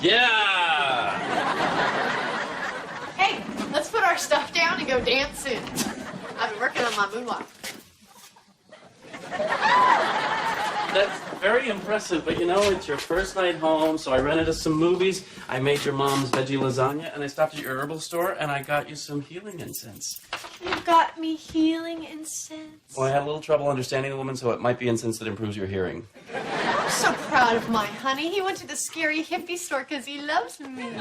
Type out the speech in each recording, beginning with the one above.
Yeah! Hey, let's put our stuff down and go dancing. I've been working on my moonwalk. That's very impressive, but you know, it's your first night home, so I rented us some movies. I made your mom's veggie lasagna, and I stopped at your herbal store, and I got you some healing incense. You got me healing incense. Well, I had a little trouble understanding the woman, so it might be incense that improves your hearing. I'm so proud of my honey. He went to the scary hippie store because he loves me.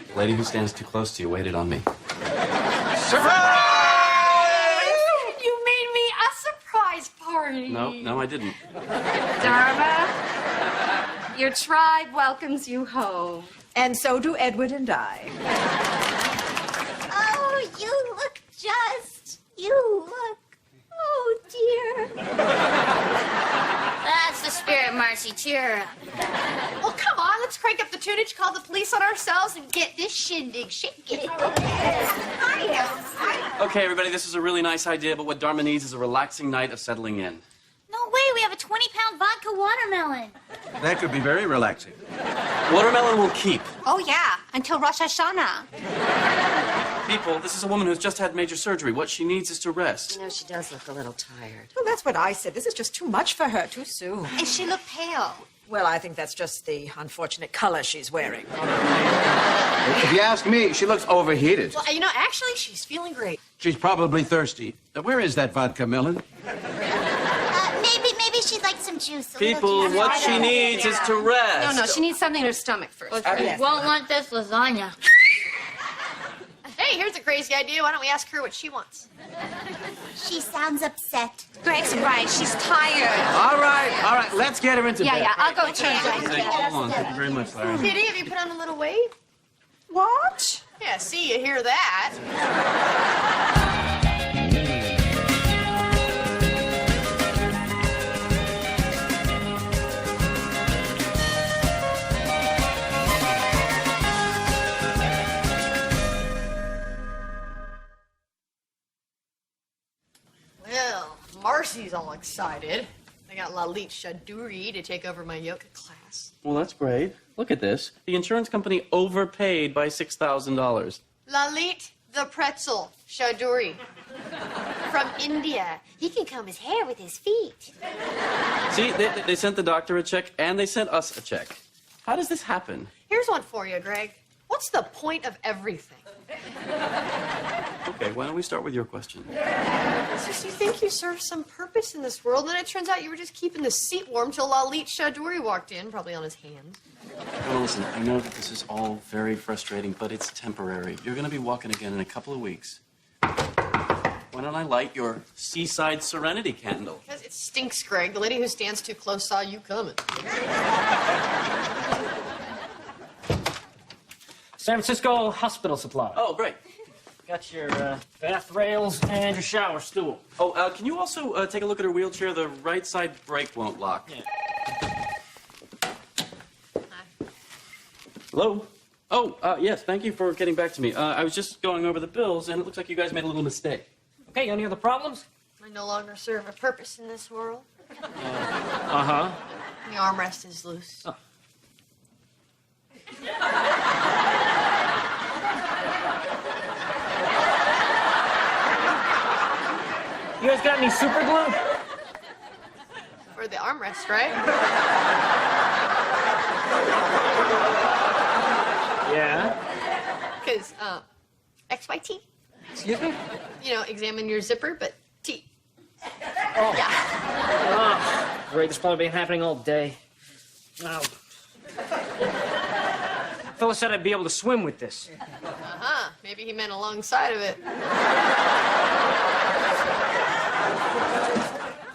The lady who stands too close to you waited on me. Surprise! You made me a surprise party. No, I didn't. Dharma, your tribe welcomes you home. And so do Edward and I. Oh, you look just. You look. Oh, dear. That's the spirit, Marcy. Cheer up. Well, come on. Let's crank up the tunage, call the police on ourselves, and get this shindig shaking. Okay, everybody, this is a really nice idea, but what Dharma needs is a relaxing night of settling in. No way, we have a 20-pound vodka watermelon. That could be very relaxing. Watermelon will keep. Oh, yeah, until Rosh Hashanah. People, this is a woman who's just had major surgery. What she needs is to rest. You know, she does look a little tired. Well, that's what I said. This is just too much for her too soon. And she looked pale. Well, I think that's just the unfortunate color she's wearing. If you ask me, she looks overheated. Well, you know, actually, she's feeling great. She's probably thirsty. Where is that vodka melon? Maybe she'd like some juice. People, what she needs is to rest. No, she needs something in her stomach first. You won't want this lasagna. Hey, here's a crazy idea. Why don't we ask her what she wants? She sounds upset. Greg's right. She's tired. All right. Let's get her into bed. Yeah, I'll go change. Hey, hold on. Thank you very much, Larry. Kitty, have you put on a little weight? What? Yeah, see, you hear that. Well, Marcy's all excited. I got Lalit Shaduri to take over my yoga class. Well, that's great. Look at this. The insurance company overpaid by $6,000. Lalit the Pretzel Shaduri from India. He can comb his hair with his feet. See, they sent the doctor a check, and they sent us a check. How does this happen? Here's one for you, Greg. What's the point of everything? Okay, why don't we start with your question? It's just you think you serve some purpose in this world, and then it turns out you were just keeping the seat warm till Lalit Shaduri walked in, probably on his hands. Well, listen, I know that this is all very frustrating, but it's temporary. You're going to be walking again in a couple of weeks. Why don't I light your Seaside Serenity candle? Because it stinks, Greg. The lady who stands too close saw you coming. San Francisco hospital supply. Oh, great. Got your bath rails and your shower stool. Oh, can you also take a look at her wheelchair? The right side brake won't lock. Yeah. Hello? Oh, yes, thank you for getting back to me. I was just going over the bills, and it looks like you guys made a little mistake. Okay, any other problems? I no longer serve a purpose in this world. Uh-huh. The armrest is loose. Oh. You guys got any super glue? For the armrest, right? Yeah. Because, XYT. Excuse me? You know, examine your zipper, but T. Oh. Yeah. Oh, great. This probably been happening all day. Oh. Fella said I'd be able to swim with this. Uh-huh. Maybe he meant alongside of it.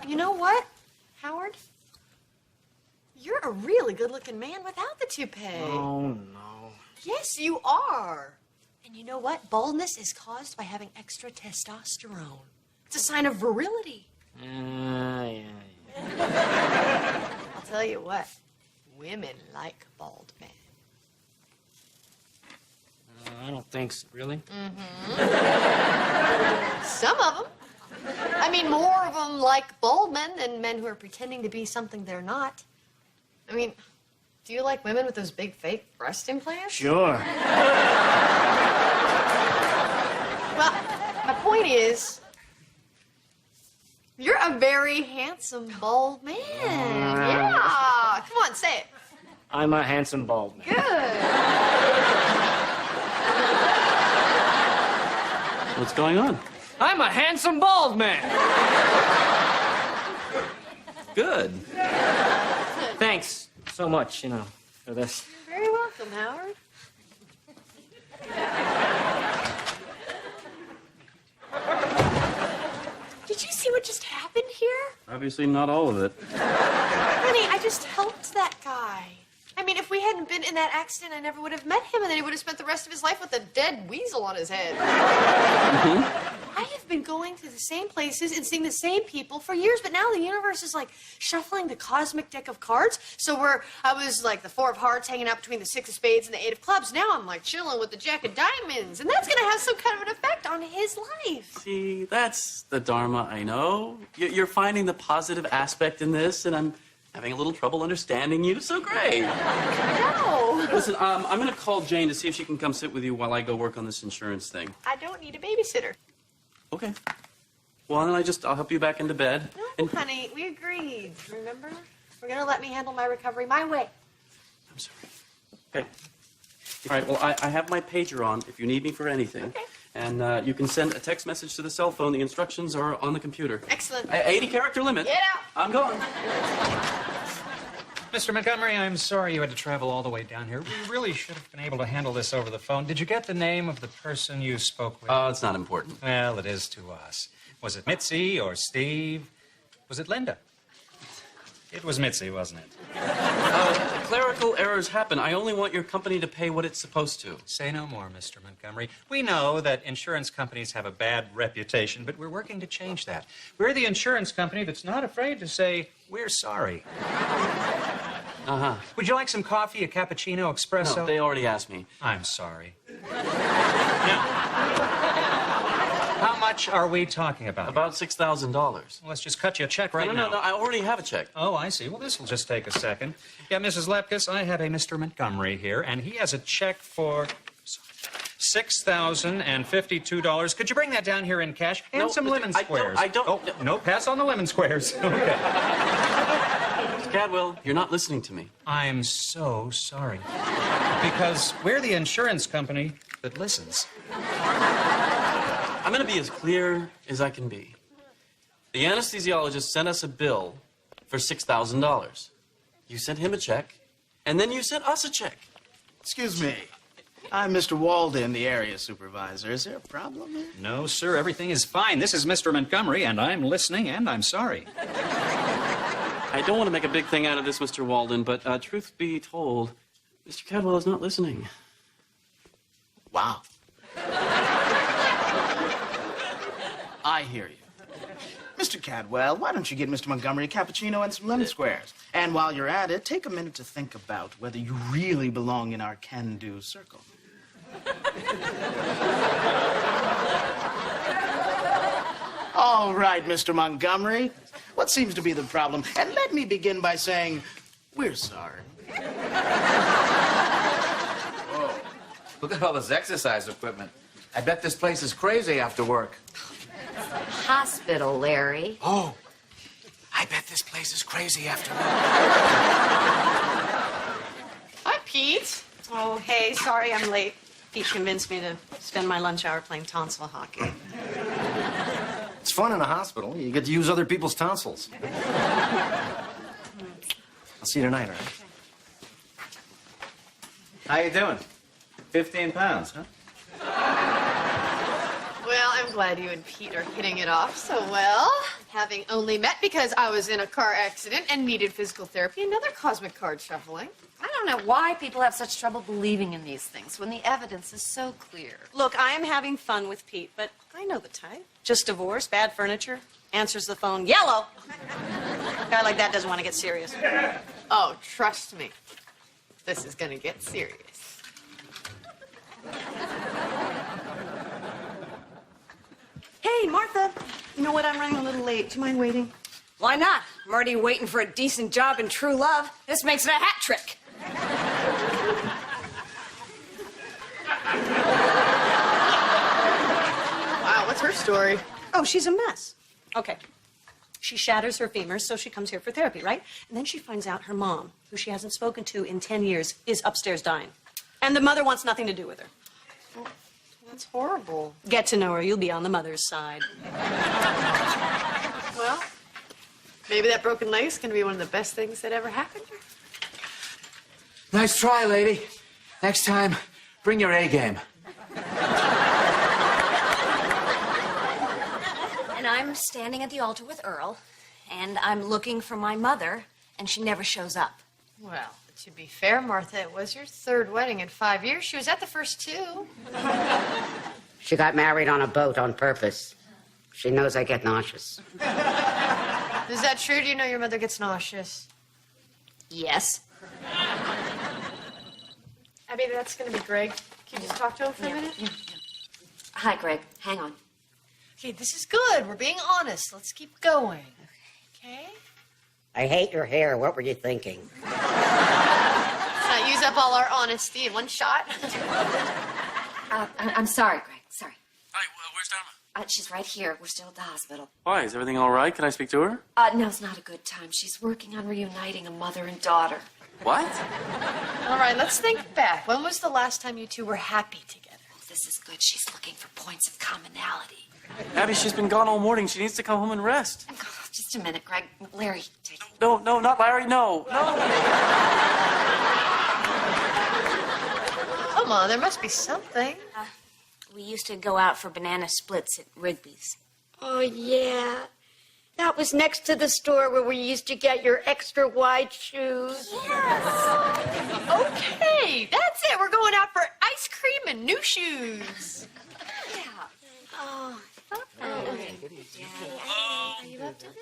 You know what, Howard? You're a really good-looking man without the toupee. Oh, no. Yes, you are. And you know what? Baldness is caused by having extra testosterone. It's a sign of virility. Yeah. I'll tell you what. Women like bald men. I don't think so. Really? Some of them. I mean, more of them like bald men than men who are pretending to be something they're not. I mean, Do you like women with those big fake breast implants? Sure. Well, my point is, you're a very handsome, bald man. Yeah. Come on, say it. I'm a handsome bald man. Good. What's going on? I'm a handsome bald man. Good. Thanks so much, for this. You're very welcome, Howard. Did you see what just happened here? Obviously not all of it. Honey, I just helped that guy. I mean, if we hadn't been in that accident, I never would have met him, and then he would have spent the rest of his life with a dead weasel on his head. I have been going to the same places and seeing the same people for years, but now the universe is like shuffling the cosmic deck of cards. So I was like the 4 of hearts hanging out between the 6 of spades and the 8 of clubs. Now I'm like chilling with the Jack of diamonds, and that's gonna have some kind of an effect on his life. See, that's the Dharma I know. You're finding the positive aspect in this, and I'm having a little trouble understanding you, so great. No. Listen, I'm gonna call Jane to see if she can come sit with you while I go work on this insurance thing. I don't need a babysitter. Okay. Well, then I'll help you back into bed. No, honey, we agreed. Remember? We're gonna let me handle my recovery my way. I'm sorry. Okay. All right, well, I have my pager on if you need me for anything. Okay. And you can send a text message to the cell phone. The instructions are on the computer. Excellent. 80-character limit. Get out. I'm going. Mr. Montgomery, I'm sorry you had to travel all the way down here. We really should have been able to handle this over the phone. Did you get the name of the person you spoke with? Oh, it's not important. Well, it is to us. Was it Mitzi or Steve? Was it Linda? It was Mitzi, wasn't it? Clerical errors happen. I only want your company to pay what it's supposed to. Say no more, Mr. Montgomery. We know that insurance companies have a bad reputation, but we're working to change that. We're the insurance company that's not afraid to say, we're sorry. Uh-huh. Would you like some coffee, a cappuccino, espresso? No, they already asked me. I'm sorry. Now, how much are we talking about? About $6,000. Well, let's just cut you a check right now. No, I already have a check. Oh, I see. Well, this will just take a second. Yeah, Mrs. Lepkus, I have a Mr. Montgomery here, and he has a check for $6,052. Could you bring that down here in cash? And No, some lemon squares. I don't. Oh, no, pass on the lemon squares. Okay. Mr. Cadwell, you're not listening to me. I'm so sorry. Because we're the insurance company that listens. I'm going to be as clear as I can be. The anesthesiologist sent us a bill for $6,000. You sent him a check, and then you sent us a check. Excuse me. I'm Mr. Walden, the area supervisor. Is there a problem here? No, sir, everything is fine. This is Mr. Montgomery, and I'm listening, and I'm sorry. I don't want to make a big thing out of this, Mr. Walden, but truth be told, Mr. Cadwell is not listening. Wow. I hear you. Mr. Cadwell, why don't you get Mr. Montgomery a cappuccino and some lemon squares? And while you're at it, take a minute to think about whether you really belong in our can-do circle. All right, Mr. Montgomery. What seems to be the problem? And let me begin by saying, we're sorry. Whoa. Look at all this exercise equipment. I bet this place is crazy after work. Hospital, Larry. Oh, I bet this place is crazy after work. Hi, Pete. Oh, hey, sorry I'm late. Pete convinced me to spend my lunch hour playing tonsil hockey. It's fun in a hospital. You get to use other people's tonsils. I'll see you tonight, all right? How you doing? 15 pounds, huh? Well, I'm glad you and Pete are hitting it off so well. Having only met because I was in a car accident and needed physical therapy, another cosmic card shuffling. I don't know why people have such trouble believing in these things when the evidence is so clear. Look, I am having fun with Pete, but I know the type. Just divorced, bad furniture, answers the phone, yellow. A guy like that doesn't want to get serious. Oh, trust me. This is gonna get serious. Hey, Martha. You know what? I'm running a little late. Do you mind waiting? Why not? I'm already waiting for a decent job in true love. This makes it a hat trick. Wow, what's her story? Oh, she's a mess. Okay. She shatters her femur, so she comes here for therapy, right? And then she finds out her mom, who she hasn't spoken to in 10 years, is upstairs dying. And the mother wants nothing to do with her. That's horrible. Get to know her. You'll be on the mother's side. Well, maybe that broken leg's gonna be one of the best things that ever happened to her. Nice try, lady. Next time, bring your A game. And I'm standing at the altar with Earl, and I'm looking for my mother, and she never shows up. Well, to be fair, Martha, it was your third wedding in 5 years. She was at the first two. She got married on a boat on purpose. She knows I get nauseous. Is that true? Do you know your mother gets nauseous? Yes. I mean, that's gonna be Greg. Can you just talk to him for a minute? Hi, Greg. Hang on. Okay, this is good. We're being honest. Let's keep going. Okay? I hate your hair. What were you thinking? Let's not use up all our honesty in one shot. I'm sorry, Greg. Sorry. Hi, where's Dharma? She's right here. We're still at the hospital. Why? Is everything all right? Can I speak to her? No, it's not a good time. She's working on reuniting a mother and daughter. What? All right, let's think back. When was the last time you two were happy together? This is good. She's looking for points of commonality. Abby, she's been gone all morning. She needs to come home and rest. Oh, just a minute, Greg. Larry, take it. No, not Larry. No. Come on, there must be something. We used to go out for banana splits at Rigby's. Oh, yeah. That was next to the store where we used to get your extra wide shoes. Okay, that's it. We're going out for ice cream and new shoes. Oh. Hello? Are you up to this?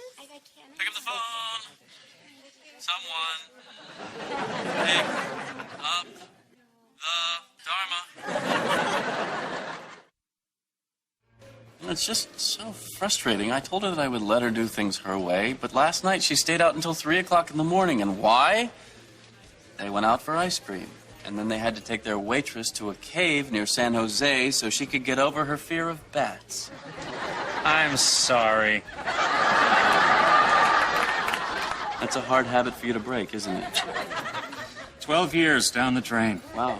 Pick up the phone. Someone. Pick up the Dharma. It's just so frustrating. I told her that I would let her do things her way, but last night she stayed out until 3 o'clock in the morning. And why? They went out for ice cream. And then they had to take their waitress to a cave near San Jose so she could get over her fear of bats. I'm sorry. That's a hard habit for you to break, isn't it? 12 years down the drain. Wow.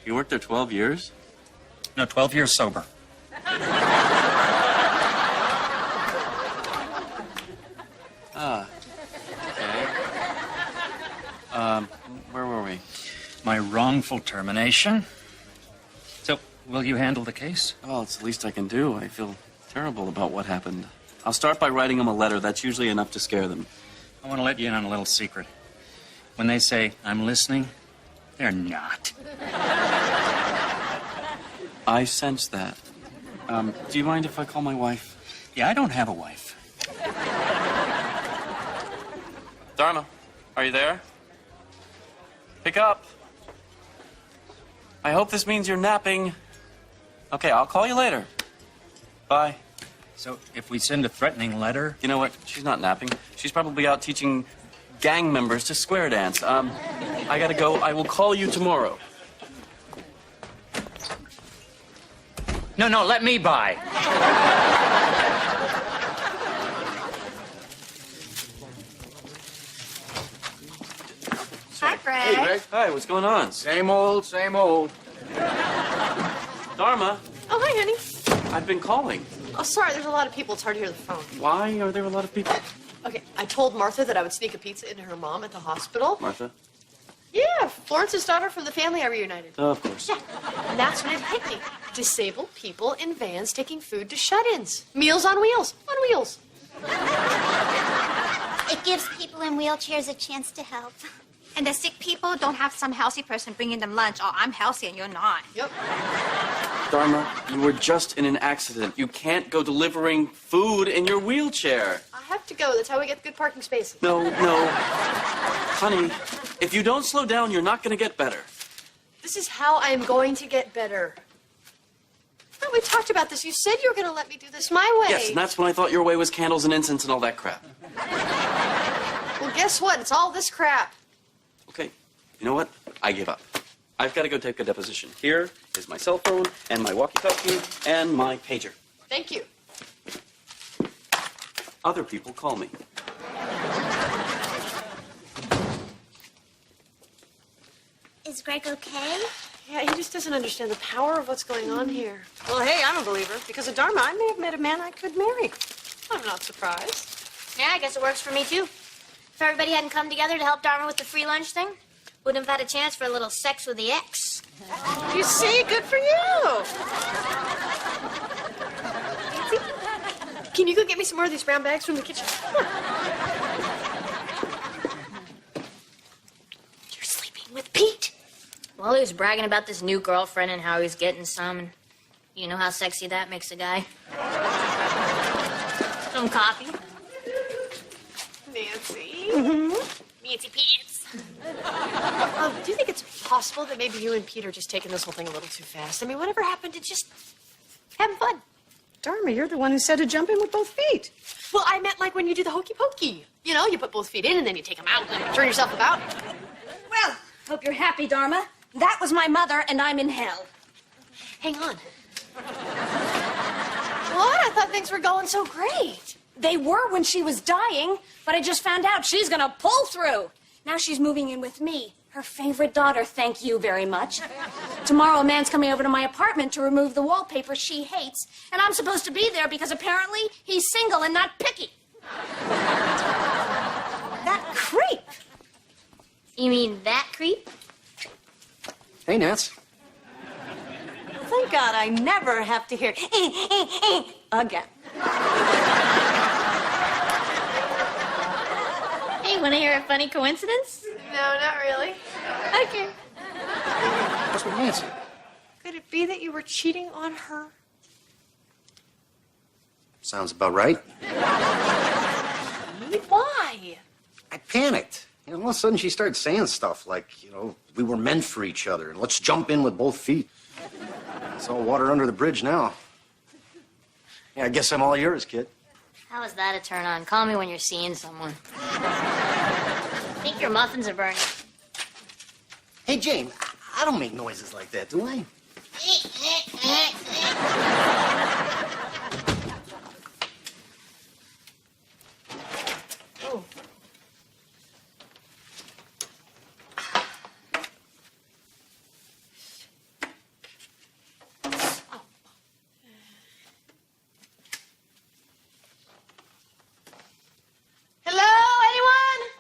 You worked there 12 years? No, 12 years sober. Okay. Where were we? My wrongful termination. So, will you handle the case? Well, it's the least I can do. I feel terrible about what happened. I'll start by writing them a letter. That's usually enough to scare them. I want to let you in on a little secret. When they say, I'm listening, they're not. I sense that. Do you mind if I call my wife? Yeah, I don't have a wife. Dharma, are you there? Pick up. I hope this means you're napping. Okay, I'll call you later. Bye. So, if we send a threatening letter... You know what? She's not napping. She's probably out teaching gang members to square dance. I gotta go. I will call you tomorrow. No, let me by. Hi, Greg. Hey, Greg. Hi, what's going on? Same old, same old. Dharma, Oh, hi, honey. I've been calling. Oh, sorry, there's a lot of people. It's hard to hear the phone. Why are there a lot of people? Okay, I told Martha that I would sneak a pizza into her mom at the hospital. Martha? Yeah, Florence's daughter from the family I reunited. Oh, of course. Yeah, and that's when it hit me. Disabled people in vans taking food to shut-ins. Meals on wheels. On wheels. It gives people in wheelchairs a chance to help. And the sick people don't have some healthy person bringing them lunch. Oh, I'm healthy and you're not. Yep. Dharma, you were just in an accident. You can't go delivering food in your wheelchair. I have to go. That's how we get good parking spaces. No. Honey, if you don't slow down, you're not going to get better. This is how I am going to get better. Oh, we talked about this. You said you were going to let me do this my way. Yes, and that's when I thought your way was candles and incense and all that crap. Well, guess what? It's all this crap. Okay, You know what? I give up. I've got to go take a deposition. Here is my cell phone and my walkie-talkie and my pager. Thank you. Other people call me. Is Greg okay? Yeah, he just doesn't understand the power of what's going on here. Well, hey, I'm a believer. Because of Dharma, I may have met a man I could marry. I'm not surprised. Yeah, I guess it works for me, too. If everybody hadn't come together to help Dharma with the free lunch thing, wouldn't have had a chance for a little sex with the ex. You see? Good for you. Can you go get me some more of these brown bags from the kitchen? You're sleeping with Pete? Well, he was bragging about this new girlfriend and how he's getting some, and you know how sexy that makes a guy. Some coffee. Nancy. Nancy Peters. Do you think it's possible that maybe you and Pete are just taking this whole thing a little too fast? I mean, whatever happened to just having fun? Dharma, you're the one who said to jump in with both feet. Well, I meant like when you do the hokey pokey. You know, you put both feet in and then you take them out and turn yourself about. Well, hope you're happy, Dharma. That was my mother, and I'm in hell. Hang on. What? I thought things were going so great. They were when she was dying, but I just found out she's gonna pull through. Now she's moving in with me, her favorite daughter, thank you very much. Tomorrow a man's coming over to my apartment to remove the wallpaper she hates, and I'm supposed to be there because apparently he's single and not picky. That creep. You mean that creep? Hey, Nance. Thank God I never have to hear again. Hey, wanna hear a funny coincidence? No, not really. Okay. What's with Nancy? Could it be that you were cheating on her? Sounds about right. Why? I panicked. All of a sudden she started saying stuff like, we were meant for each other and let's jump in with both feet. It's all water under the bridge now. Yeah, I guess I'm all yours, kid. How is that a turn on? Call me when you're seeing someone. I think your muffins are burning. Hey, Jane, I don't make noises like that, do I? Oh. Hello, anyone?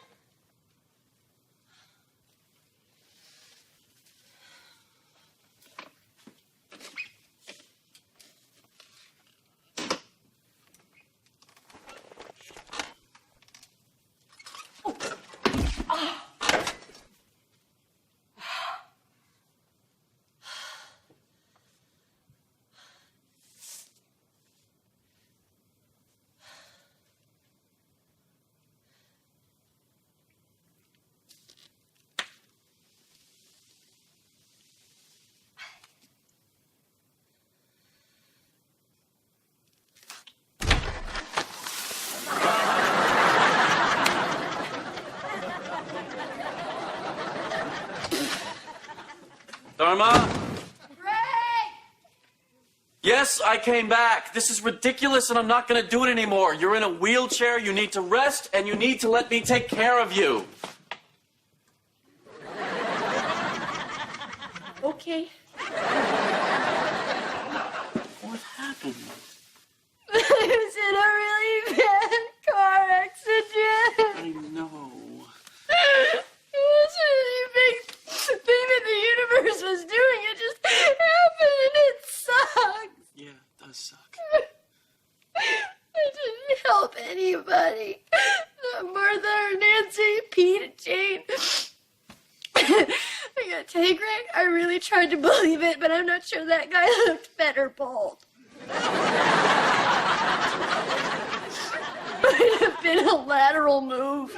Dharma? Yes, I came back. This is ridiculous and I'm not going to do it anymore. You're in a wheelchair, you need to rest, and you need to let me take care of you. Okay. What happened? I was in a really bad car accident. I know. It wasn't any big thing that the universe was doing. It just happened and it sucks. Yeah, it does suck. I didn't help anybody. Not Martha or Nancy, Pete and Jane. I gotta tell you, Greg, I really tried to believe it, but I'm not sure that guy looked better bald. Might have been a lateral move.